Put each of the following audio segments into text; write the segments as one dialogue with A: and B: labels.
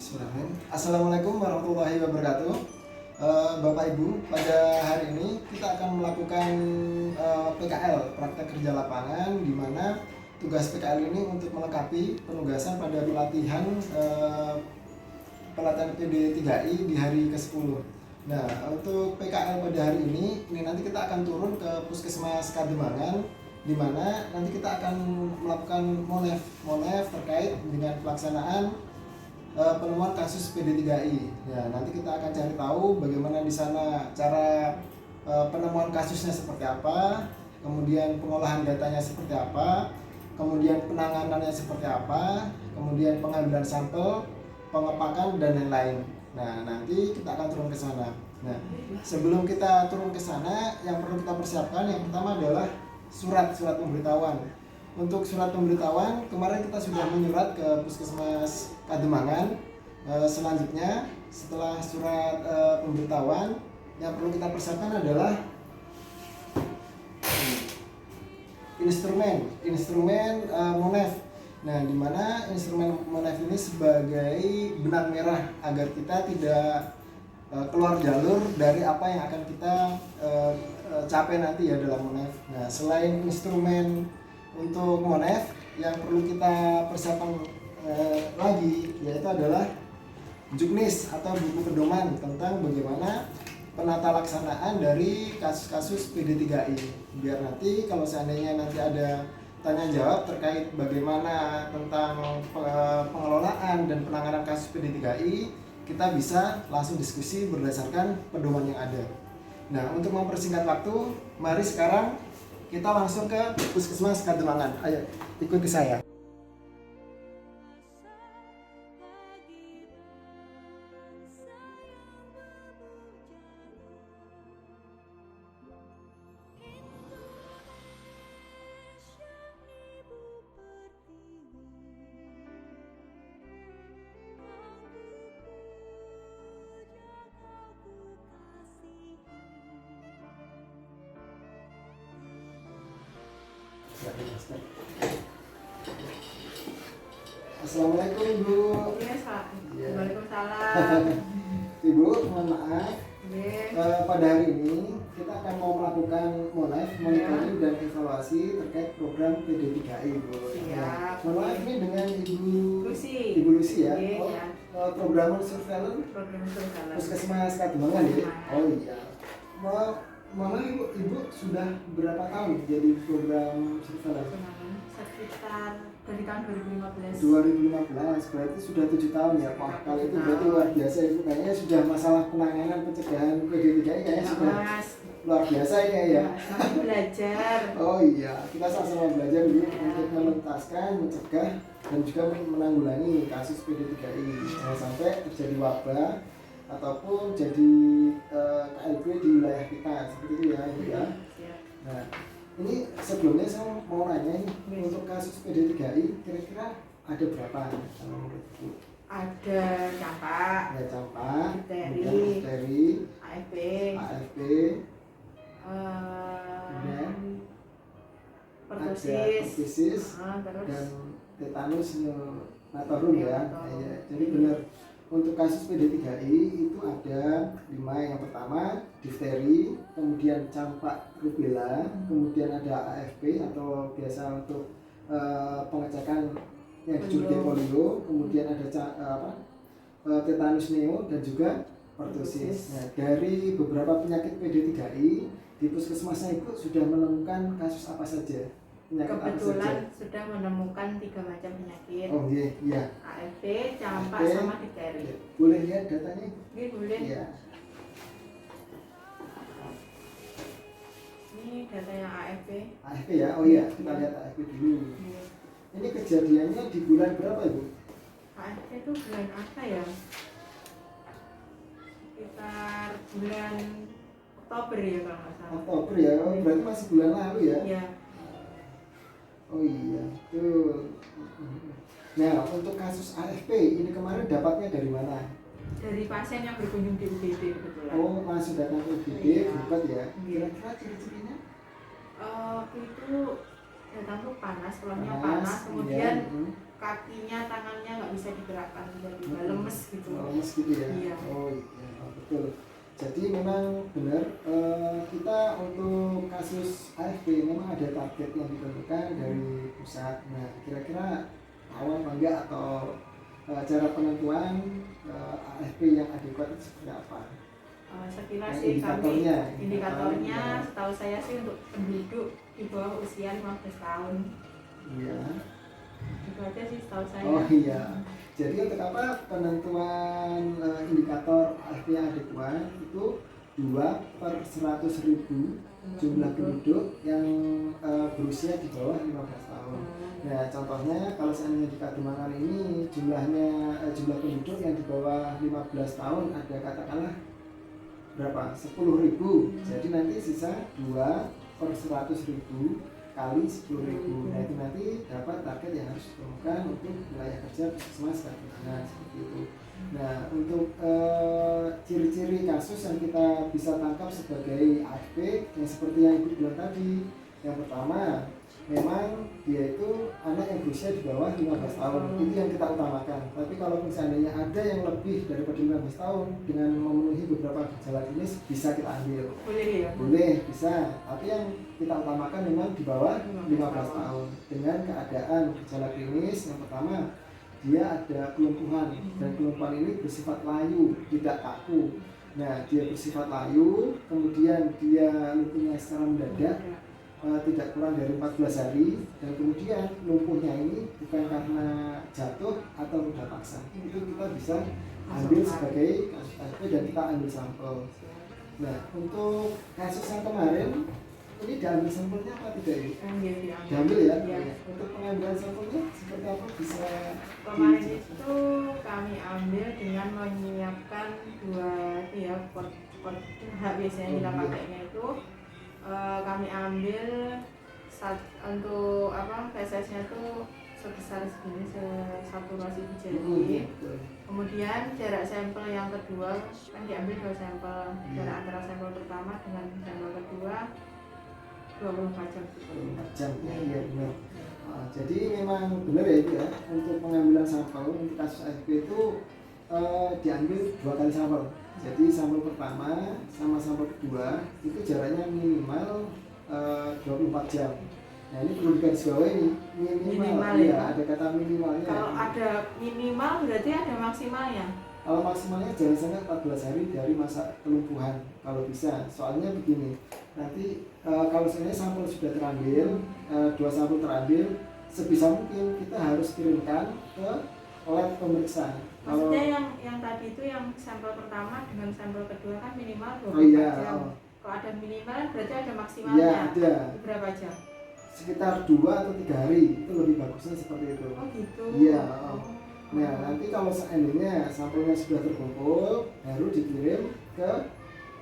A: Bismillahirrahmanirrahim. Assalamualaikum warahmatullahi wabarakatuh. Bapak Ibu, pada hari ini kita akan melakukan PKL, praktek kerja lapangan, di mana tugas PKL ini untuk melengkapi penugasan pada pelatihan PD3I di hari ke-10. Nah, untuk PKL pada hari ini nanti kita akan turun ke Puskesmas Kademangan, di mana nanti kita akan melakukan monef terkait dengan pelaksanaan penemuan kasus PD3I. Ya, nanti kita akan cari tahu bagaimana di sana cara penemuan kasusnya seperti apa, kemudian pengolahan datanya seperti apa, kemudian penanganannya seperti apa, kemudian pengambilan sampel, pengepakan dan lain-lain. Nah, nanti kita akan turun ke sana. Nah, sebelum kita turun ke sana, yang perlu kita persiapkan yang pertama adalah surat pemberitahuan. Untuk surat pemberitahuan, kemarin kita sudah menyurat ke Puskesmas Kademangan. Selanjutnya, setelah surat pemberitahuan, yang perlu kita persiapkan adalah instrumen monef. Nah, di mana instrumen monef ini sebagai benang merah agar kita tidak keluar jalur dari apa yang akan kita capai nanti ya dalam monef. Nah, selain instrumen untuk monef, yang perlu kita persiapkan lagi yaitu adalah juknis atau buku pedoman tentang bagaimana penata laksanaan dari kasus-kasus PD3I, biar nanti kalau seandainya nanti ada tanya jawab terkait bagaimana tentang pengelolaan dan penanganan kasus PD3I, kita bisa langsung diskusi berdasarkan pedoman yang ada. Nah, untuk mempersingkat waktu, mari sekarang kita langsung ke Puskesmas Kademangan. Ayo, ikuti saya. Assalamualaikum Ibu.
B: Iya, Waalaikumsalam.
A: Ibu, mohon maaf. Pada hari ini kita akan mau melakukan monitoring dan evaluasi terkait program PD3I, Ibu.
B: Siap.
A: Mohon maaf ini dengan Ibu Lucy ya.
B: Iya.
A: Program surveillance Puskesmas Kademangan ya. Oh iya. Mama ibu sudah berapa tahun jadi program surveillance?
B: Sekitar dari tahun 2015.
A: 2015, berarti sudah 7 tahun ya. Wah, kalau itu berarti luar biasa Ibu. Kayaknya sudah masalah penanganan pencegahan PD3I kayaknya sudah luar biasa ya ya.
B: Sama belajar.
A: Oh iya, kita sama-sama belajar dulu untuk menuntaskan, mencegah dan juga menanggulangi kasus PD3I. Jangan sampai terjadi wabah ataupun jadi KLB di wilayah kita seperti itu ya Ibu ya. Nah, ini sebelumnya saya mau nanya nih, untuk kasus PD3I kira-kira ada berapa menurut Ibu?
B: Ada campak,
A: difteri,
B: AFP,
A: kemudian
B: pertusis,
A: dan tetanus neonatorium ya. Ya. Jadi benar, untuk kasus PD3I itu ada 5. Yang pertama difteri, kemudian campak rubella, kemudian ada AFP atau biasa untuk pengecekan yang dijuluki polio, kemudian ada tetanus neo dan juga pertusis. Nah, dari beberapa penyakit PD3I di puskesmasnya Ibu sudah menemukan kasus apa saja?
B: Kebetulan sudah menemukan 3 macam penyakit.
A: Oh iya.
B: AFP, campak, sama difteri.
A: Boleh lihat datanya?
B: Iya, boleh.
A: Iya.
B: Ini data yang AFP.
A: AFP ya, oh iya, kita lihat AFP dulu. Ini kejadiannya di bulan berapa Ibu?
B: AFP itu bulan apa ya? Sekitar bulan Oktober ya kalau nggak salah.
A: Oktober ya, berarti masih bulan lalu ya?
B: Iya.
A: Oh iya, betul. Nah, untuk kasus AFP ini kemarin dapatnya dari mana?
B: Dari pasien yang berkunjung di UGD kebetulan.
A: Oh, langsung datang ke UGD,
B: Iya.
A: berobat ya?
B: Iya.
A: Kira-kira ciri-cirinya?
B: Waktu itu datang tuh panas, tulangnya panas, kemudian
A: iya.
B: kakinya, tangannya nggak bisa digerakkan, tiba-tiba lemes gitu.
A: minus gitu ya.
B: Iya.
A: Oh iya, oh, betul. Jadi memang benar kita untuk kasus AFP memang ada target yang ditentukan dari pusat. Nah, kira-kira tahu apa enggak atau cara penentuan AFP yang adekuat itu seperti apa?
B: Sekilas
A: Nah,
B: sih kami
A: indikatornya.
B: setahu saya sih untuk penduduk di bawah usia 15 tahun.
A: Iya.
B: Itu aja sih setahu saya.
A: Oh iya. Jadi untuk apa penentuan indikator AFP yang adekuat itu 2/100.000 jumlah penduduk yang berusia di bawah 15 tahun. Nah, contohnya kalau seandainya di Kademangan ini jumlah penduduk yang di bawah 15 tahun ada katakanlah berapa? 10.000. Jadi nanti sisa 2/100.000 kali 10.000. Nah, itu nanti dapat target yang harus ditemukan untuk wilayah kerja puskesmas Kademangan seperti itu. Nah, untuk ciri-ciri kasus yang kita bisa tangkap sebagai AFP yang seperti yang Ibu bilang tadi. Yang pertama, memang dia itu anak yang berusia di bawah 15 tahun. Itu yang kita utamakan. Tapi kalau seandainya ada yang lebih daripada 15 tahun dengan memenuhi beberapa gejala klinis, bisa kita ambil.
B: Boleh ya?
A: Boleh, bisa. Tapi yang kita utamakan memang di bawah 15 tahun dengan keadaan gejala klinis. Yang pertama, dia ada kelumpuhan dan kelumpuhan ini bersifat layu, tidak kaku. Nah, dia bersifat layu, kemudian dia lumpuhnya secara mendadak, tidak kurang dari 14 hari, dan kemudian lumpuhnya ini bukan karena jatuh atau udah paksa. Itu kita bisa ambil sebagai kasus AFP dan kita ambil sampel. Nah, untuk kasus yang kemarin ini diambil sampelnya apa tidak ya? Diambil ya?
B: Ya.
A: Untuk pengambilan sampelnya seperti apa bisa?
B: Kemarin itu kami ambil dengan menyiapkan pot biasanya kita pakainya itu kami ambil untuk fesesnya itu sebesar segini, satu nasi jari. Kemudian jarak sampel yang kedua kan diambil 2 sampel, jarak antara sampel pertama dengan sampel kedua 24 jam.
A: 24 jam ya, iya benar. Jadi memang benar ya itu ya, untuk pengambilan sampel untuk kasus AFP itu diambil 2 kali sampel. Jadi sampel pertama sama sampel kedua itu jaraknya minimal 24 jam. Nah, ini perlu digarisbawahi minimal ya, ada kata minimalnya.
B: Kalau ada minimal berarti ada maksimalnya.
A: Kalau maksimalnya jangan sampai 14 hari dari masa kelumpuhan kalau bisa. Soalnya begini, nanti kalau sebenarnya sampel sudah terambil, 2 sampel terambil, sebisa mungkin kita harus kirimkan ke lab pemeriksa.
B: Maksudnya yang tadi itu yang sampel pertama dengan sampel kedua kan minimal 24 jam. Kalau ada minimal berarti ada maksimalnya.
A: Iya, ada.
B: Berapa jam?
A: Sekitar 2 atau 3 hari, itu lebih bagusnya seperti itu.
B: Oh gitu.
A: Iya. Nah, nanti kalau seandainya sampelnya sudah terkumpul, baru dikirim ke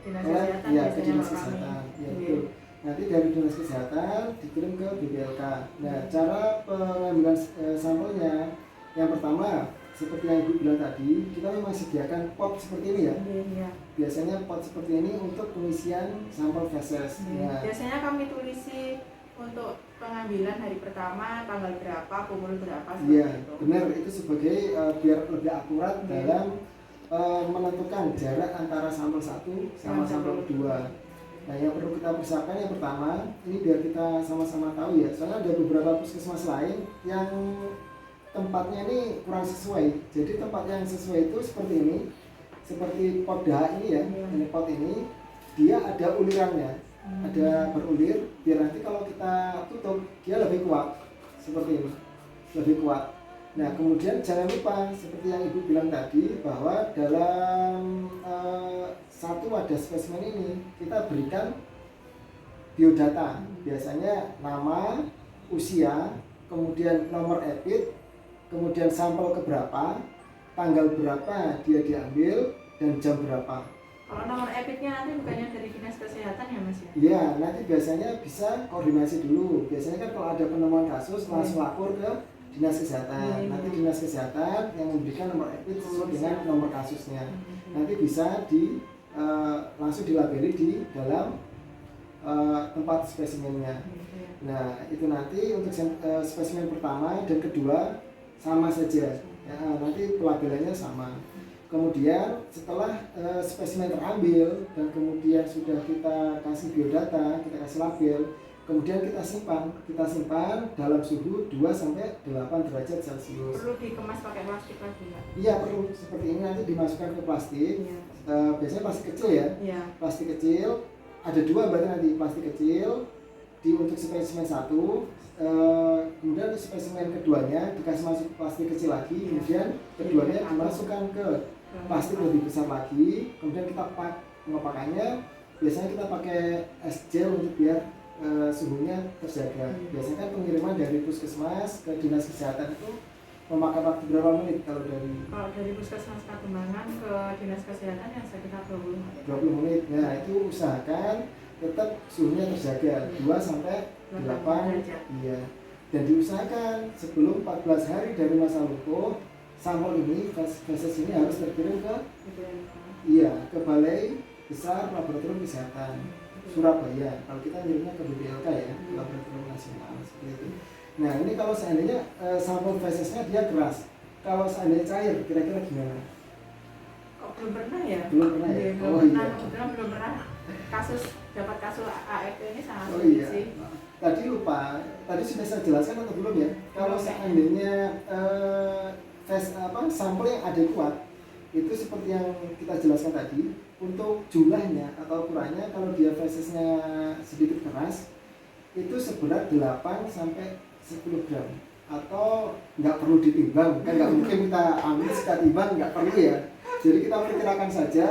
B: dinas kesehatan.
A: Ya, ke dinas kesehatan. Ya, betul. Nanti dari dinas kesehatan dikirim ke BPLK. Nah, cara pengambilan sampelnya yang pertama seperti yang Ibu bilang tadi, kita memang sediakan pot seperti ini ya.
B: Iya.
A: Biasanya pot seperti ini untuk pengisian sampel feses.
B: Nah, biasanya kami tulisi untuk pengambilan hari pertama tanggal berapa, pukul berapa.
A: Iya, benar, itu sebagai biar lebih akurat dalam menentukan jarak antara sampel 1 sama sampel kedua. Nah, yang perlu kita persiapkan yang pertama, ini biar kita sama-sama tahu ya, soalnya ada beberapa puskesmas lain yang tempatnya ini kurang sesuai. Jadi tempat yang sesuai itu seperti ini, seperti pot dahak ini ya, ini pot ini, dia ada ulirannya, ada berulir, biar nanti kalau kita tutup, dia lebih kuat, seperti ini, lebih kuat. Nah, kemudian jangan lupa, seperti yang Ibu bilang tadi, bahwa dalam satu wadah spesimen ini, kita berikan biodata, biasanya nama, usia, kemudian nomor EPID, kemudian sampel keberapa, tanggal berapa dia diambil, dan jam berapa.
B: Kalau nomor EPID-nya nanti bukannya dari dinas kesehatan ya Mas ya?
A: Iya, nanti biasanya bisa koordinasi dulu. Biasanya kan kalau ada penemuan kasus langsung lapor ke dinas kesehatan. Nanti dinas kesehatan yang memberikan nomor EPID sesuai dengan nomor kasusnya. Nanti bisa langsung dilabeli di dalam tempat spesimennya. Nah, itu nanti untuk spesimen pertama dan kedua sama saja. Ya, nanti pelabelannya sama. Kemudian setelah spesimen terambil dan kemudian sudah kita kasih biodata, kita kasih label, kemudian kita simpan dalam suhu 2 sampai 8 derajat Celcius.
B: Perlu dikemas pakai plastik lagi nggak?
A: Iya, perlu. Seperti ini nanti dimasukkan ke plastik.
B: Iya.
A: Biasanya plastik kecil ya.
B: Iya.
A: Plastik kecil, ada 2 berarti nanti plastik kecil untuk spesimen 1. Kemudian untuk spesimen keduanya dikasih masuk plastik kecil lagi, kemudian keduanya dimasukkan ke plastik lebih besar lagi, kemudian kita pengepakannya biasanya kita pakai es gel untuk biar suhunya terjaga. Biasanya kan pengiriman dari puskesmas ke dinas kesehatan itu memakan waktu berapa menit kalau dari
B: puskesmas Kademangan ke dinas kesehatan yang sekitar 20 menit.
A: 20 menit. Nah, itu usahakan tetap suhunya terjaga 2 sampai 8
B: derajat.
A: Iya. Dan diusahakan sebelum 14 hari dari masa lumpuh sampel ini, feses ini harus terkirim ke ke Balai Besar Laboratorium Kesehatan Surabaya. Kalau kita ngirimnya ke BPLK ya, Laboratorium Nasional seperti itu. Nah, ini kalau seandainya sampel fesesnya dia keras, kalau seandainya cair, kira-kira gimana?
B: Kok belum pernah ya?
A: Belum pernah ya?
B: Kebetulan belum pernah dapat kasus ART ini sangat sulit sih.
A: Tadi lupa, tadi sudah saya jelaskan atau belum ya? Kalau seandainya sampel yang adekuat itu seperti yang kita jelaskan tadi, untuk jumlahnya atau ukurannya kalau dia fesesnya sedikit keras itu seberat 8 sampai 10 gram atau nggak perlu ditimbang, kan nggak mungkin kita ambil kita timbang, nggak perlu ya. Jadi kita perkirakan saja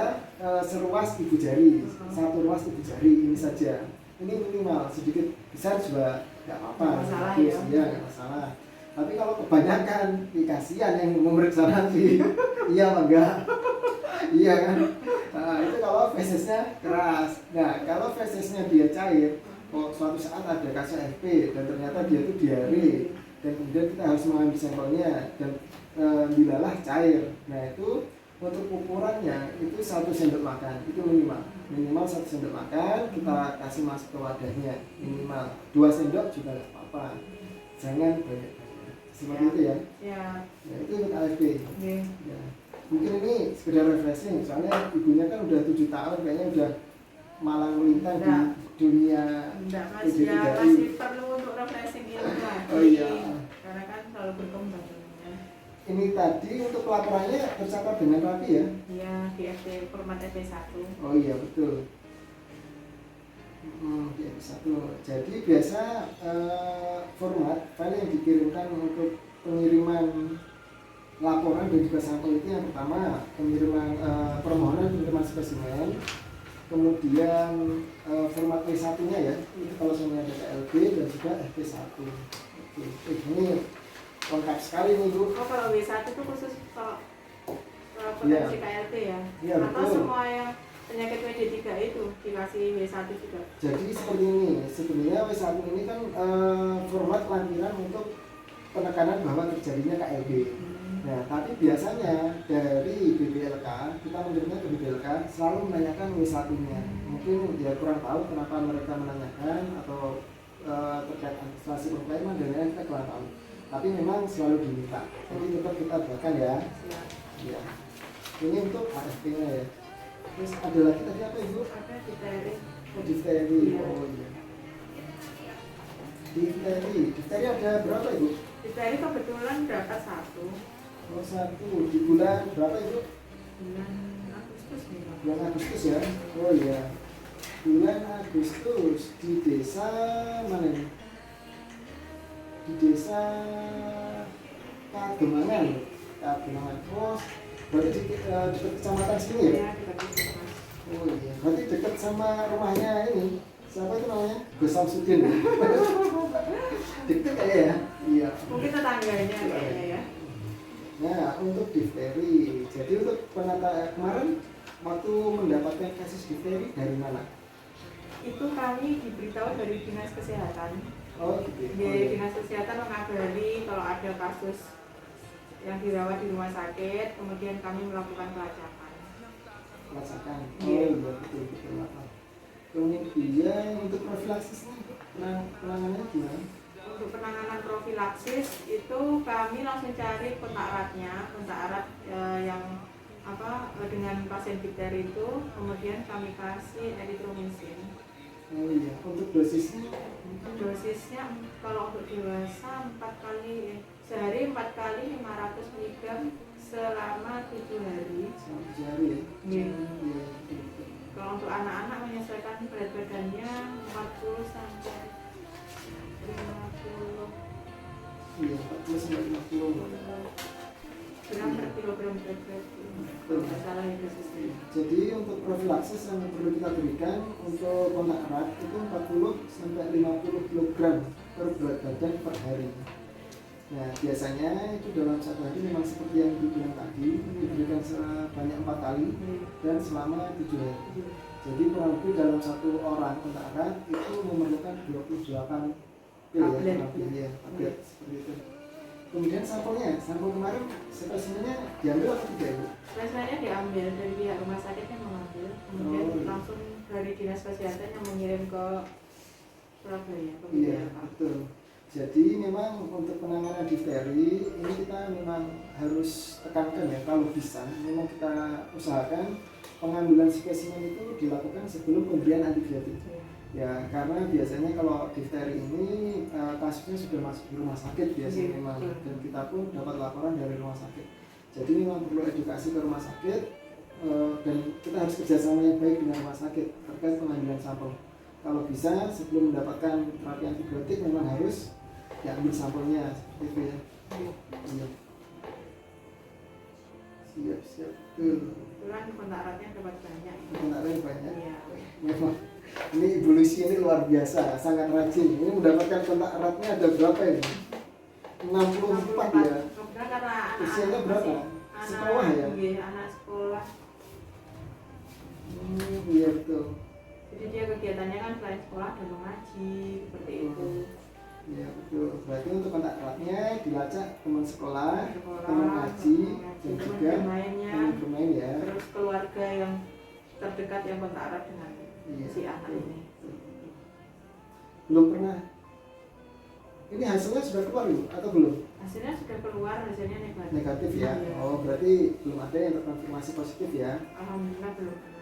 A: seruas ibu jari, 1 ruas ibu jari ini saja. Ini minimal, sedikit besar juga nggak apa-apa, nggak masalah. Tapi kalau kebanyakan, kasihan yang memeriksa nanti. Iya apa enggak? Iya kan? Nah, itu kalau fesesnya keras. Nah, kalau fesesnya dia cair, suatu saat ada kasus FP dan ternyata dia itu diare, dan kemudian kita harus mengambil sampelnya dan dilalah cair. Nah, itu untuk ukurannya itu 1 sendok makan, itu minimal 1 sendok makan kita kasih masuk ke wadahnya, minimal 2 sendok juga nggak apa-apa, jangan banyak seperti itu ya. Ya itu untuk AFP. Ya. Mungkin ini sekedar refreshing, soalnya ibunya kan udah 7 tahun kayaknya udah malang melintang di dunia.
B: Masih perlu untuk refreshing ilmu lagi.
A: Oh iya.
B: Karena kan selalu berkembang.
A: Ini tadi untuk pelaporannya tercatat dengan rapi ya?
B: Iya, di FP format FP1.
A: Oh iya betul. Di FP1. Jadi biasa format file yang dikirimkan untuk pengiriman laporan dan juga sampel itu yang pertama pengiriman permohonan pengiriman spesimen, kemudian format W1-nya ya, itu kalau semuanya ada KLB dan juga FP1. Oke, ini lengkap sekali nih Bu.
B: Oh, kalau W1 itu khusus kalau potensi KLB ya?
A: Iya,
B: atau
A: betul.
B: semua yang penyakit WD3 itu dikasih W1 juga?
A: Jadi seperti ini, sebenarnya W1 ini kan format lampiran untuk penekanan bahwa terjadinya KLB. Nah, tapi biasanya dari BPLK, kita mengirimnya ke BPLK selalu menanyakan W1-nya. Mungkin dia kurang tahu kenapa mereka menanyakan atau terkait administrasi pengklaiman dan lain-lain, kita kurang tahu. Tapi memang selalu diminta, jadi tetap kita buatkan ya. Ya. Ini untuk AFP-nya ya. Terus ada lagi tadi apa Ibu?
B: Ada difteri.
A: Difteri. Oh iya. Difteri ada berapa Ibu?
B: Difteri kebetulan dapat 1.
A: Oh 1. Di bulan berapa Ibu?
B: Bulan Agustus nih.
A: Bulan Agustus ya. Oh iya. Bulan Agustus di desa mana ini? Di desa Kademangan. Oh, berarti di dekat kecamatan sini ya?
B: Iya, dekat Puskesmas.
A: Oh iya, berarti dekat sama rumahnya ini. Siapa itu namanya? Gus Samsudin. Dekat kayak ya? Iya.
B: Mungkin tetangganya kayaknya ya.
A: Nah, untuk difteri. Jadi untuk kemarin waktu mendapatkan kasus difteri dari mana?
B: Itu kami diberitahu dari dinas kesehatan.
A: Oh gitu.
B: Dinas kesehatan mengabari kalau ada kasus yang dirawat di rumah sakit, kemudian kami melakukan pelacakan.
A: Pelacakan. Oh
B: Iya.
A: iya betul maaf. Kemudian untuk profilaksisnya penanganannya gimana?
B: Untuk penanganan profilaksis itu kami langsung cari kontak eratnya, kontak erat yang dengan pasien difteri itu, kemudian kami kasih eritromisin.
A: Oh iya, untuk dosisnya
B: Dosisnya kalau untuk dewasa 4 kali sehari 4 kali 500 mg selama 7 hari.
A: selama 7 hari ya?
B: Iya.
A: Iya, betul.
B: Kalau untuk anak-anak menyesuaikan berat badannya 40 sampai 50
A: Iya, 40 sampai 50
B: gram per kilogram berat badan. Kalau nggak salah ya dosisnya.
A: Jadi untuk profilaksis yang perlu kita berikan untuk kontak erat itu 40 sampai 50 kg per berat badan per hari. Nah biasanya itu dalam satu hari memang seperti yang dibilang tadi diberikan sebanyak 4 kali dan selama 7 hari. Jadi kurang lebih dalam satu orang kontak erat itu memerlukan 28 pil ya, kurang lebih ya, tablet seperti itu. Kemudian sampel kemarin spesimennya diambil atau tidak Ibu?
B: Spesimennya diambil dari pihak rumah sakit yang mengambil, kemudian
A: Oh, iya.
B: langsung dari dinas kesehatan yang mengirim ke Surabaya. Ke
A: Iya,
B: Bidara.
A: betul. Jadi memang untuk penanganan difteri ini kita memang harus tekankan ya, kalau bisa memang kita usahakan pengambilan spesimen itu dilakukan sebelum pemberian antibiotik. Ya, karena biasanya kalau difteri ini kasusnya sudah masuk di rumah sakit biasanya memang, dan kita pun dapat laporan dari rumah sakit. Jadi memang perlu edukasi ke rumah sakit dan kita harus kerjasama yang baik dengan rumah sakit terkait pengambilan sampel. Kalau bisa sebelum mendapatkan terapi antibiotik memang harus diambil sampelnya seperti itu ya. Iya. Siap.
B: Kebetulan kontak eratnya dapat banyak.
A: Kontaknya banyak.
B: Iya.
A: Memang ini Ibu Lucy ini luar biasa, sangat rajin. Ini mendapatkan kontak eratnya ada berapa ini? 64 ya.
B: Kebetulan karena anak
A: Usianya berapa? Sekolah ya?
B: Iya, anak sekolah.
A: Iya betul.
B: Jadi dia kegiatannya kan selain sekolah dan mengaji seperti itu.
A: Iya betul. Berarti untuk kontak eratnya dilacak teman sekolah,
B: Sekolah,
A: teman ngaji, dan
B: teman
A: juga
B: bermainnya,
A: teman bermain ya.
B: terus keluarga yang terdekat yang kontak erat dengan
A: Iya,
B: si anak
A: betul.
B: ini.
A: Belum pernah. Ini hasilnya sudah keluar Bu, atau belum?
B: Hasilnya sudah keluar, hasilnya negatif.
A: Negatif ya.
B: Iya.
A: Oh berarti belum ada yang terkonfirmasi positif ya?
B: Alhamdulillah belum pernah.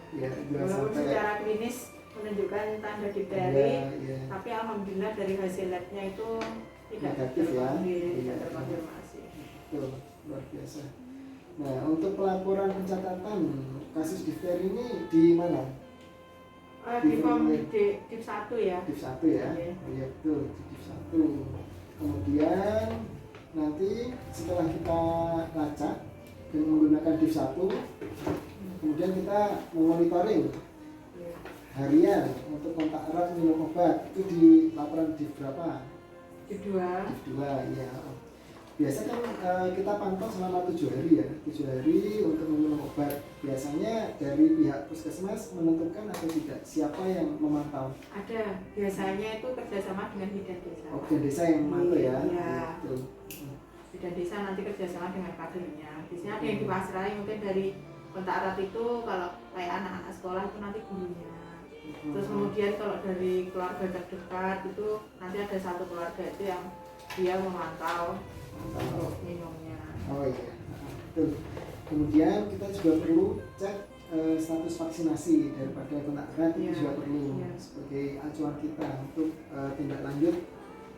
A: Ya, jangan
B: Walaupun
A: sampai.
B: secara klinis menunjukkan tanda
A: Iya,
B: difteri,
A: iya.
B: tapi alhamdulillah dari hasil labnya itu tidak
A: Negatif ya?
B: terkonfirmasi,
A: Iya.
B: tidak terkonfirmasi.
A: Betul, luar biasa. Nah, untuk pelaporan pencatatan kasus difteri ini di mana?
B: Di form DIP 1 ya.
A: DIP 1 ya?
B: Iya.
A: Iya betul, di DIP 1. Kemudian nanti setelah kita lacak dengan menggunakan DIP 1, kemudian kita memonitoring
B: Iya.
A: harian untuk kontak erat minum obat. Itu di laporan DIP berapa?
B: DIP 2.
A: DIP 2, iya. Biasa kan kita pantau selama 7 hari ya, 7 hari untuk minum obat. Biasanya dari pihak puskesmas menentukan atau tidak siapa yang memantau.
B: Ada, biasanya itu kerjasama dengan bidan desa.
A: Oh, bidan desa yang memantau ya?
B: Iya.
A: Betul.
B: Bidan desa nanti kerjasama dengan kadernya. Biasanya ada yang dipasrai mungkin dari kontak erat itu, kalau kayak anak-anak sekolah itu nanti gurunya. Terus kemudian kalau dari keluarga terdekat itu nanti ada satu keluarga itu yang dia memantau untuk minumnya.
A: Oh iya, betul. Kemudian kita juga perlu cek status vaksinasi daripada kontak erat, itu
B: Iya.
A: juga perlu
B: Iya.
A: sebagai acuan kita untuk tindak lanjut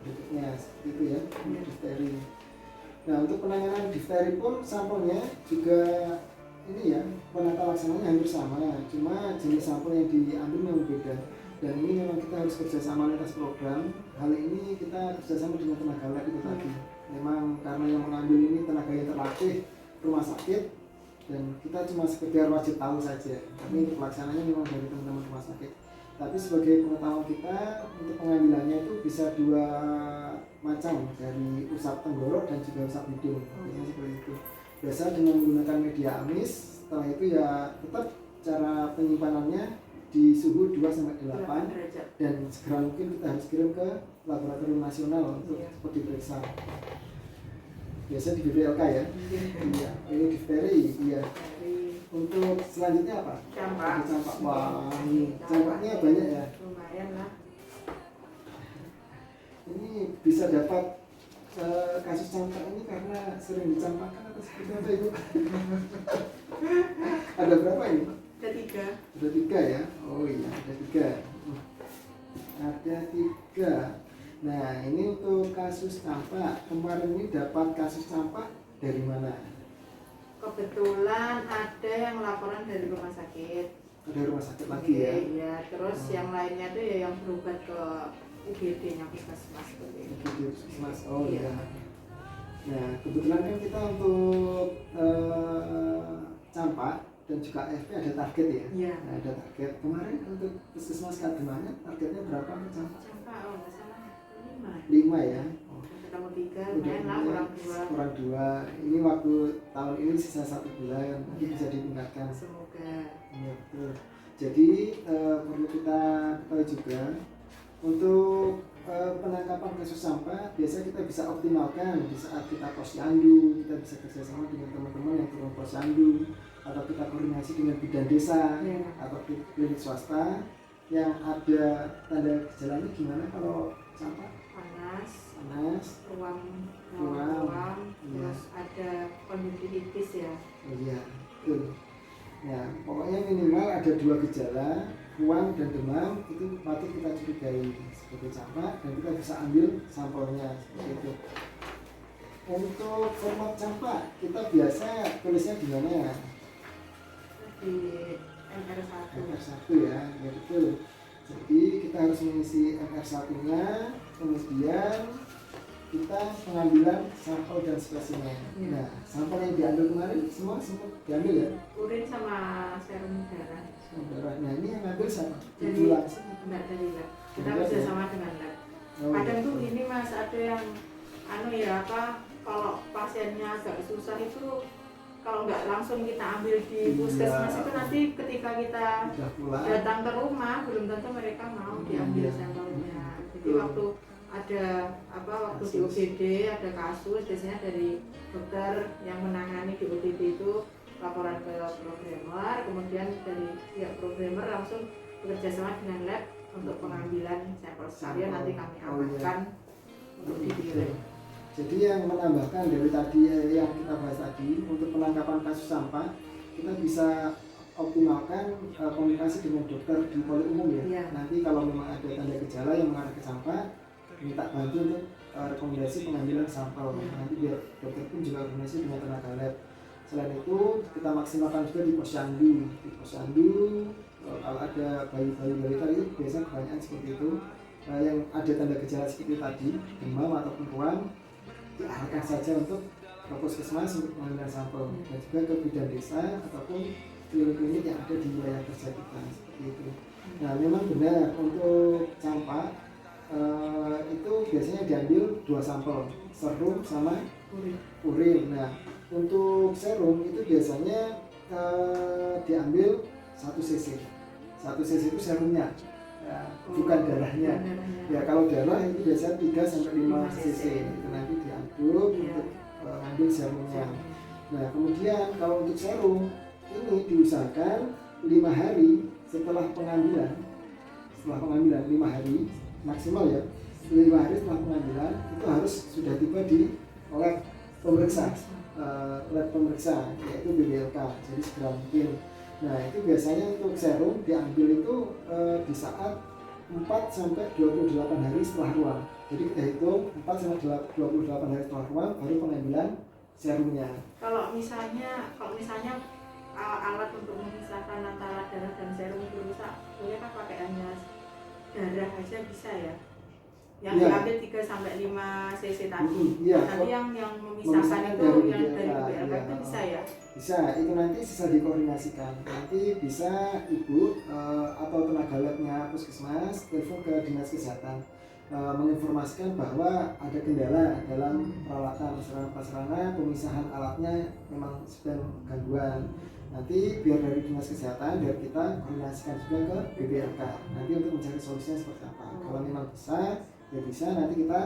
A: berikutnya seperti itu ya,
B: Iya.
A: difteri. Nah untuk penanganan difteri pun sampelnya juga ini ya, penata laksananya hampir sama, cuma jenis sampel yang diambil memang beda. Dan ini memang kita harus kerjasama lintas program. Hal ini kita kerjasama dengan tenaga lab itu tadi. Memang karena yang mengambil ini tenaga yang terlatih rumah sakit, dan kita cuma sekedar wajib tahu saja. Tapi untuk pelaksananya memang dari teman-teman rumah sakit. Tapi sebagai pengetahuan kita, untuk pengambilannya itu bisa 2 macam, dari usap tenggorok dan juga usap hidung. Biasanya seperti itu. Biasa dengan menggunakan media amis. Setelah itu ya tetap cara penyimpanannya di suhu 2-8
B: derajat.
A: dan segera mungkin kita harus kirim ke laboratorium nasional untuk
B: Iya.
A: diperiksa. Biasa di BPLK ya. Iya. Ini difteri. Iya.
B: Dari
A: Untuk selanjutnya apa?
B: campak.
A: Campak. Wah, ini campaknya banyak ya.
B: Lumayan lah.
A: Ini bisa dapat kasus campak ini karena sering dicampakkan atau seperti apa Ibu? Ada berapa ini?
B: Ada 3.
A: Ada 3 ya? Oh iya, ada 3. Ada 3. Nah, ini untuk kasus campak. Kemarin ini dapat kasus campak dari mana?
B: Kebetulan ada yang laporan dari rumah sakit.
A: Ada rumah sakit lagi ya?
B: Iya, terus yang lainnya tuh ya yang berobat ke UGD-nya puskesmas seperti itu.
A: UGD puskesmas. Oh
B: Iya.
A: iya. Nah, kebetulan kan kita untuk campak dan juga AFP ada target ya?
B: Iya.
A: Nah, ada target. Kemarin untuk puskesmas Kademangan targetnya berapa untuk campak?
B: Campak kalau nggak salah 5.
A: 5 ya? Oh.
B: Ketemu 3,
A: Udah
B: main lah kurang 2.
A: kurang 2. Ini waktu tahun ini sisa 1 bulan, mungkin bisa ditingkatkan.
B: Semoga.
A: Ya, betul. Jadi perlu kita ketahui juga untuk penangkapan kasus sampah biasanya kita bisa optimalkan di saat kita posyandu, kita bisa kerjasama dengan teman-teman yang turun posyandu, atau kita koordinasi dengan bidan desa atau klinik swasta yang ada tanda gejalanya gimana kalau sampah? Panas,
B: ruam,
A: iya.
B: terus ada konjungtivitis ya.
A: Oh iya, betul. Ya, pokoknya minimal ada 2 gejala, ruam dan demam, itu patut kita curigai sebagai campak dan kita bisa ambil sampelnya seperti itu. Untuk format campak, kita biasa tulisnya di mana ya?
B: Di MR1.
A: MR1 ya, ya betul. Jadi kita harus mengisi MR1-nya, kemudian kita pengambilan sampel dan spesimen. Nah, sampel yang diambil kemarin semua diambil ya?
B: Urin sama serum darah.
A: Darah. Nah, ini yang ngambil siapa?
B: Jadi
A: Ibu
B: enggak dari lab. Kita kerja sama dengan lab. Kadang tuh ini Mas, ada yang kalau pasiennya agak susah itu kalau nggak langsung kita ambil di puskesmas itu nanti ketika kita datang ke rumah belum tentu mereka mau diambil sampelnya. Jadi waktu waktu di UGD ada kasus biasanya dari dokter yang menangani di UGD itu laporan ke programmer, kemudian dari pihak programmer langsung bekerja sama dengan lab untuk pengambilan sampel sekalian nanti kami amankan untuk dikirim.
A: Jadi yang menambahkan dari tadi yang kita bahas tadi, untuk penangkapan kasus sampah kita bisa optimalkan komunikasi dengan dokter di poli umum ya. Nanti kalau memang ada tanda gejala yang mengarah ke sampah, minta bantu untuk rekomendasi pengambilan sampel. Nanti biar dokter pun juga koordinasi dengan tenaga lab. Selain itu kita maksimalkan juga di posyandu. Di posyandu kalau ada bayi-bayi balita itu biasanya kebanyakan seperti itu. Yang ada tanda gejala seperti tadi, demam ataupun ruam, diarahkan saja untuk ke puskesmas untuk pengambilan sampel dan juga ke bidan desa ataupun klinik-klinik yang ada di wilayah kerja kita seperti itu. Nah, memang benar untuk campak itu biasanya diambil 2 sampel, serum sama urin. Nah, untuk serum itu biasanya diambil 1 cc. 1 cc itu serumnya, ya, bukan darahnya. Ya, kalau darah itu biasanya 3 sampai 5 cc. Itu nanti diaduk untuk ambil serumnya. Nah, kemudian kalau untuk serum ini diusahakan 5 hari setelah pengambilan. Setelah pengambilan 5 hari maksimal ya. 5 hari setelah pengambilan itu harus sudah tiba di lab pemeriksa. Lab pemeriksa yaitu BBLK. Jadi segera mungkin. Nah, itu biasanya untuk serum diambil itu di saat 4 sampai 28 hari setelah ruam. Jadi kita hitung 4 sampai 28 hari setelah ruam baru pengambilan serumnya.
B: Kalau misalnya alat untuk memisahkan antara darah dan serum itu rusak, boleh kan pakai hanya darah aja bisa ya? Yang diambil 3 sampai 5 cc tadi. Nanti yang memisahkan itu yang dari BLK itu bisa ya?
A: Bisa, itu nanti bisa dikoordinasikan. Nanti bisa ibu atau tenaga labnya puskesmas telepon ke dinas kesehatan menginformasikan bahwa ada kendala dalam peralatan sarana pemisahan alatnya memang sedang gangguan. Nanti biar dari dinas kesehatan biar kita koordinasikan juga ke BBLK nanti untuk mencari solusinya seperti apa. Kalau memang bisa, ya bisa nanti kita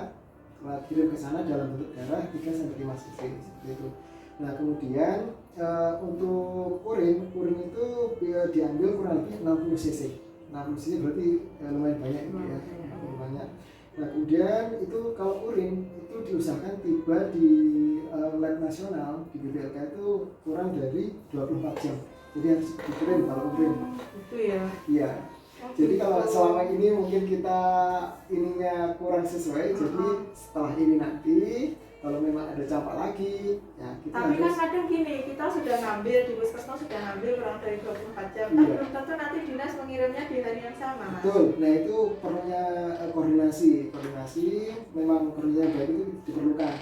A: kirim ke sana dalam bentuk darah 3 sampai 5 cc seperti itu. Nah, kemudian untuk urin itu diambil kurang lebih 60 cc. 60 cc berarti lumayan banyak ya, lumayan banyak. Nah, kemudian itu kalau urin itu diusahakan tiba di lab nasional di BPLK itu kurang dari 24 jam. Jadi harus dikirim kalau urin.
B: Itu ya.
A: Iya. Jadi kalau selama ini mungkin kita ininya kurang sesuai, jadi setelah ini nanti kalau memang ada campak lagi, ya kita
B: Tapi
A: harus.
B: kan kadang gini, kita sudah ngambil di puskesmas sudah ngambil kurang dari 24 jam, kan
A: Iya.
B: belum tentu nanti dinas mengirimnya di hari yang sama. Mas.
A: Betul. Nah itu perlunya koordinasi memang koordinasi yang baik itu diperlukan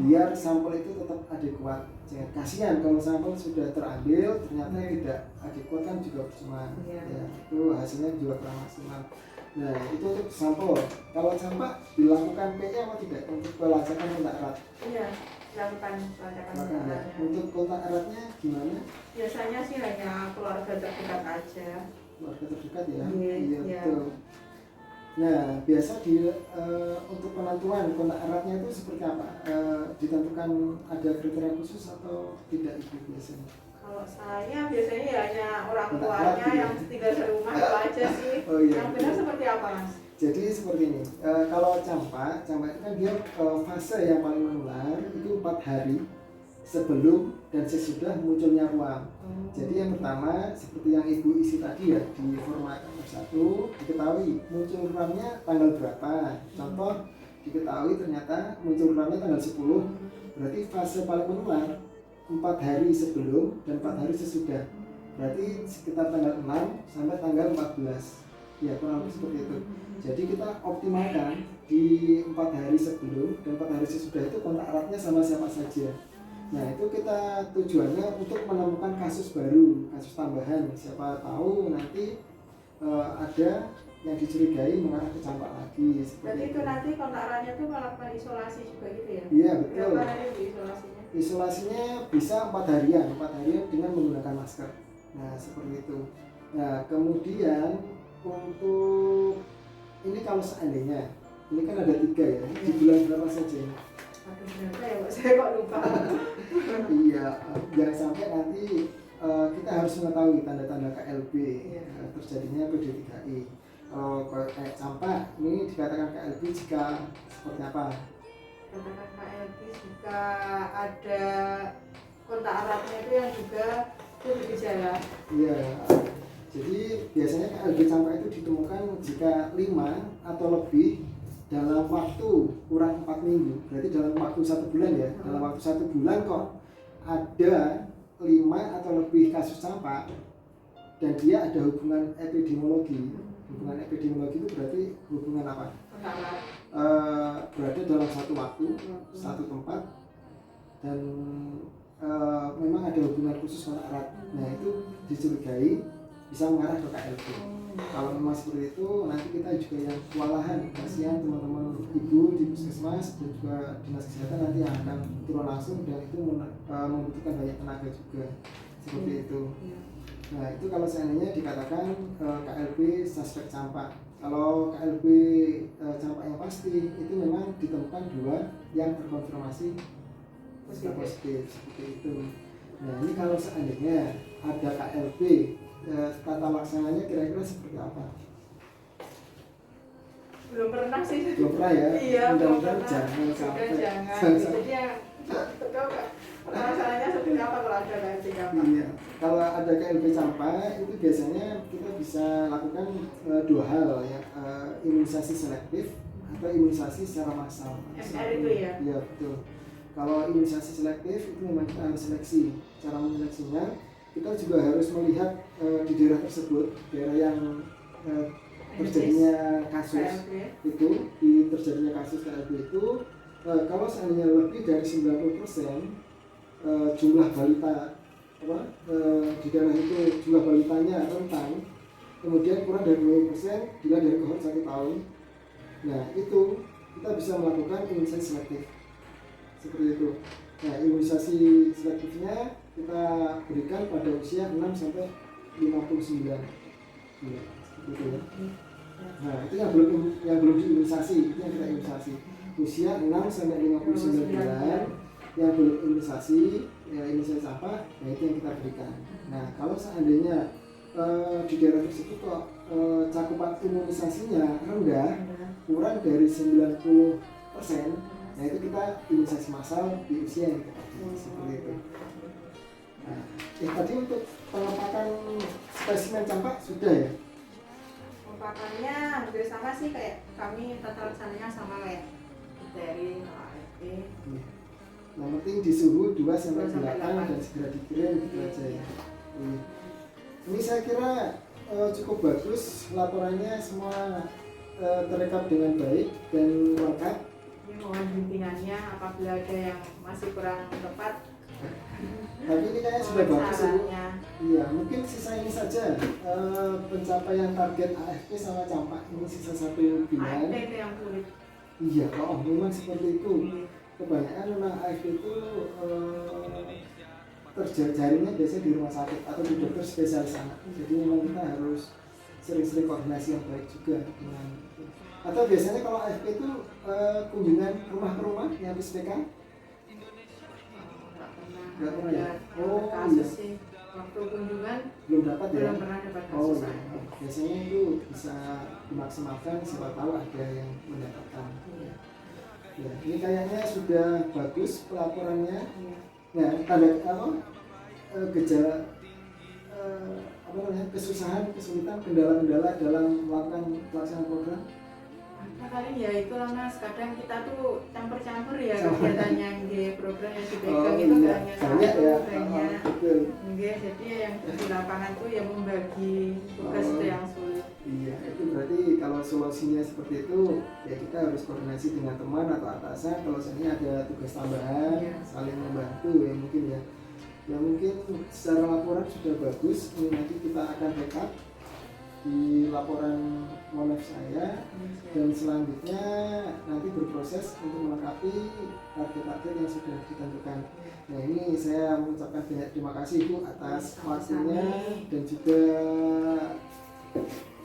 A: biar sampel itu tetap adekuat. Jangan kasihan kalau sampel sudah terambil ternyata tidak adekuat kan juga percuma.
B: Iya.
A: Ya, itu hasilnya juga kurang maksimal. Nah itu untuk sampel. Kalau campak dilakukan PE apa tidak untuk pelacakan kontak erat?
B: Iya, lakukan pelacakan
A: Maka,
B: kontak eratnya.
A: untuk kontak eratnya gimana?
B: Biasanya sih hanya keluarga terdekat aja.
A: Keluarga terdekat ya?
B: Iya,
A: Iya
B: iya.
A: betul. Nah, biasa untuk penentuan kontak eratnya itu seperti apa? Ditentukan ada kriteria khusus atau tidak itu biasanya?
B: Kalau saya biasanya ya hanya orang
A: Kontak
B: tuanya
A: erat,
B: yang tinggal serumah itu aja sih.
A: Oh iya.
B: Yang benar seperti apa, Mas?
A: Jadi seperti ini. Kalau campak itu kan dia fase yang paling menular itu 4 hari sebelum dan sesudah munculnya ruam. Jadi yang pertama seperti yang ibu isi tadi ya di format nomor 1 diketahui muncul ruamnya tanggal berapa. Contoh diketahui ternyata muncul ruamnya tanggal 10, berarti fase paling menular 4 hari sebelum dan 4 hari sesudah. Berarti sekitar tanggal 6 sampai tanggal 14. Ya kurang lebih seperti itu. Jadi kita optimalkan di 4 hari sebelum dan 4 hari sesudah itu kontak eratnya sama siapa saja. Nah itu kita tujuannya untuk menemukan kasus baru, kasus tambahan. Siapa tahu nanti ada yang dicurigai mengarah ke campak lagi.
B: Jadi itu nanti kontak eratnya tuh melakukan isolasi juga gitu ya?
A: Iya betul.
B: Berapa hari bu isolasinya?
A: Isolasinya bisa 4 harian dengan menggunakan masker. Nah seperti itu. Nah kemudian untuk ini kalau seandainya ini kan ada 3 ya, di bulan berapa saja ini?
B: Aduh berapa ya, saya kok lupa.
A: Iya, jangan sampai nanti kita harus mengetahui tanda-tanda KLB terjadinya PD3I. Kalau kayak campak, ini dikatakan KLB jika seperti apa?
B: Katakan KLB jika ada kontak eratnya itu yang juga bergejala.
A: Iya, jadi biasanya KLB campak itu ditemukan jika 5 atau lebih dalam waktu kurang 4 minggu, berarti dalam waktu 1 bulan ya. Dalam waktu 1 bulan kok ada 5 atau lebih kasus campak dan dia ada hubungan epidemiologi. Hubungan epidemiologi itu berarti hubungan apa? Berada dalam satu waktu, satu tempat dan memang ada hubungan khusus kontak erat. Nah itu dicurigai bisa mengarah ke KLB. Kalau memang seperti itu, nanti kita juga yang kewalahan. Kasihan teman-teman ibu di puskesmas dan juga dinas kesehatan nanti yang akan turun langsung dan itu membutuhkan banyak tenaga juga. Seperti itu. Nah itu kalau seandainya dikatakan KLB suspek campak. Kalau KLB campak yang pasti itu memang ditemukan 2 yang terkonfirmasi positif seperti itu. Nah ini kalau seandainya ada KLB, tata laksananya kira-kira seperti apa?
B: Belum pernah sih.
A: Belum pernah ya?
B: Iya,
A: mudah-mudahan
B: belum
A: jangan
B: pernah.
A: sampai.
B: Jangan. Jadi yang masalahnya seperti apa kalau ada KLB campak?
A: Iya, kalau ada KLB campak itu biasanya kita bisa lakukan 2 hal ya, imunisasi selektif atau imunisasi secara massal.
B: MR itu ya?
A: Iya betul. Kalau imunisasi selektif itu memang kita harus seleksi. Cara menyeleksinya kita juga harus melihat di daerah tersebut, daerah yang terjadinya kasus itu, di terjadinya kasus KLB itu, kalau seandainya lebih dari 90% jumlah balita di daerah itu jumlah balitanya rentan, kemudian kurang dari 20% bila dari kohort 1 tahun, nah itu kita bisa melakukan imunisasi selektif seperti itu. Nah imunisasi selektifnya kita berikan pada usia 6 sampai 59 ya, seperti itu ya. Nah itu yang belum diimunisasi, itu yang kita imunisasi usia 6 sampai 59 bulan yang belum imunisasi ya, imunisasi campak, nah itu yang kita berikan. Nah kalau seandainya di daerah tersebut kok cakupan imunisasinya rendah, kurang dari 90%, Nah itu kita imunisasi massal di usia yang tepat seperti itu. Nah, tadi untuk pengepakan spesimen campak sudah ya?
B: Pempakannya hampir sama sih, kayak kami tata laksananya sama kayak difteri, AFP.
A: Yang penting di suhu 2 sampai
B: 2 sampai
A: 8
B: 8.
A: dan segera dikirim gitu
B: Iya,
A: aja ya.
B: iya.
A: Ini saya kira cukup bagus, laporannya semua terekam dengan baik dan lengkap.
B: Ini mohon bimbingannya apabila ada yang masih kurang tepat.
A: Tapi ini kayaknya sudah bagus ya Bu.
B: Sarannya.
A: Iya, mungkin sisa ini saja pencapaian target AFP sama campak ini sisa 1
B: AFP
A: bulan.
B: itu yang sulit.
A: Iya, oh memang seperti itu.
B: Iya.
A: Kebanyakan memang AFP itu terjaringnya biasanya di rumah sakit atau di dokter spesialis anak. Jadi memang kita harus sering-sering koordinasi yang baik juga dengan itu. Atau biasanya kalau AFP itu kunjungan rumah ke rumah yang habis PK? Nggak pernah ya? Oh,
B: kasus
A: iya.
B: sih. Waktu kunjungan
A: Belum dapat ya?
B: belum pernah dapat
A: Oh
B: kasus.
A: iya, biasanya itu bisa dimaksimalkan, siapa tahu ada yang mendapatkan.
B: Iya.
A: Ya, ini kayaknya sudah bagus pelaporannya.
B: Iya.
A: Nah, ada apa? Gejala apa namanya? Kesusahan, kesulitan, kendala-kendala dalam melakukan pelaksanaan program.
B: Nah, paling ya itulah Mas, kadang kita tuh campur-campur ya
A: Campur.
B: kegiatannya di program yang dipegang itu
A: iya.
B: gak hanya
A: Banyak
B: satu,
A: ya.
B: banyak.
A: Betul.
B: Enggak, jadi yang di lapangan tuh yang membagi tugas
A: Oh.
B: itu yang sulit.
A: Iya, itu berarti kalau solusinya seperti itu, ya kita harus koordinasi dengan teman atau atasan. Kalau seandainya ada tugas tambahan,
B: Iya.
A: saling membantu ya mungkin ya. Ya mungkin secara laporan sudah bagus. Ini nanti kita akan backup di laporan monef saya dan selanjutnya nanti berproses untuk melengkapi target-target yang sudah ditentukan. Nah ini saya mengucapkan banyak terima kasih Bu atas waktunya dan juga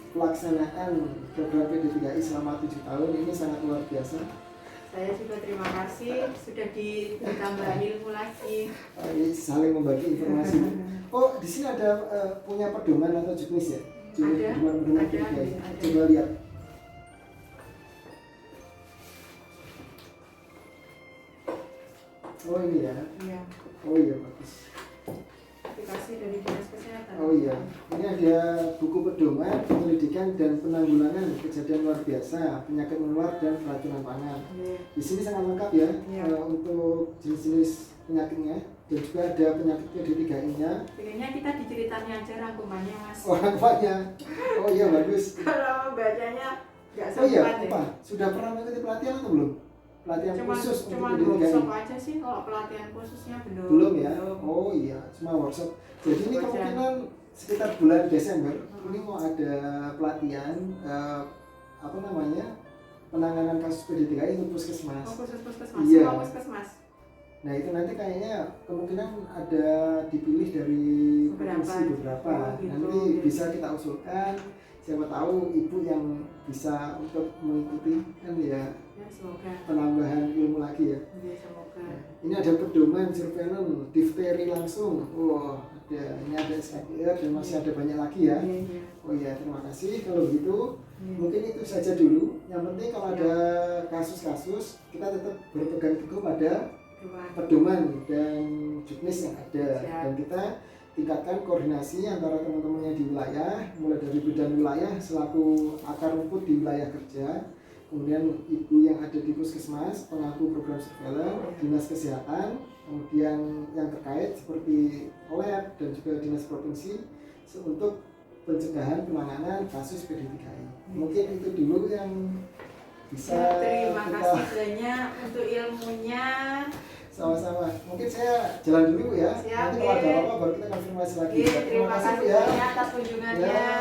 A: pelaksanaan program PD3I selama 7 tahun ini sangat luar biasa.
B: Saya juga terima kasih sudah ditambah ilmu lagi.
A: Ini saling membagi informasi. Oh di sini ada punya pedoman atau juknis ya?
B: Ada,
A: Pedoman
B: ada.
A: PD3I. Coba lihat. Oh ini ya.
B: Iya.
A: Oh iya bagus.
B: Aplikasi dari Dinas Kesehatan.
A: Oh iya, ini ada buku pedoman penyelidikan dan penanggulangan kejadian luar biasa, penyakit menular dan keracunan pangan.
B: Iya.
A: Di sini sangat lengkap ya
B: Iya.
A: untuk jenis-jenis penyakitnya dan juga ada penyakit PD3I-nya.
B: Pengennya kita diceritannya aja rangkumannya Mas.
A: Oh rangkumannya, oh iya bagus.
B: Kalau bacanya nggak
A: Oh iya,
B: sempat ya.
A: apa? Sudah pernah mengikuti pelatihan atau belum? Pelatihan khusus
B: cuma
A: untuk
B: workshop
A: PD3I?
B: aja sih, kalau pelatihan khususnya belum.
A: Belum ya?
B: Belum.
A: Oh iya, cuma workshop. Jadi ini
B: Workshop.
A: kemungkinan sekitar bulan Desember ini mau ada pelatihan apa namanya penanganan kasus PD3I untuk puskesmas.
B: Oh, khusus puskesmas.
A: Iya.
B: Semua puskesmas.
A: Nah itu nanti kayaknya kemungkinan ada dipilih dari provinsi beberapa.
B: Oh, gitu.
A: Nanti bisa kita usulkan. Siapa tahu ibu yang bisa untuk mengikuti kan ya
B: Ya, semoga.
A: penambahan ilmu lagi ya.
B: Ya, semoga.
A: Ini ada pedoman surveillance difteri langsung. Wah, ada ini ada SKPR dan masih ada banyak lagi ya.
B: Iya, iya.
A: Oh iya, terima kasih. Kalau begitu,
B: Iya.
A: mungkin itu saja dulu. Yang penting kalau ada kasus-kasus, kita tetap berpegang teguh pada
B: Doa.
A: pedoman dan juknis yang ada.
B: Siap.
A: Dan kita tingkatkan koordinasi antara teman-teman yang di wilayah, mulai dari bidang wilayah selaku akar rumput di wilayah kerja, kemudian ibu yang ada di puskesmas, pelaku program surveillance, dinas kesehatan, kemudian yang terkait seperti lab dan juga dinas provinsi untuk pencegahan penanganan kasus PD3I. Mungkin itu dulu yang bisa
B: Terima
A: kita
B: kasih banyak untuk ilmunya.
A: sama-sama. Mungkin saya jalan dulu ya.
B: Siap,
A: Nanti kalau ada
B: Ge.
A: apa-apa baru kita konfirmasi lagi.
B: Oke, terima kasih
A: Bu, ya.
B: banyak atas kunjungannya.
A: Ya.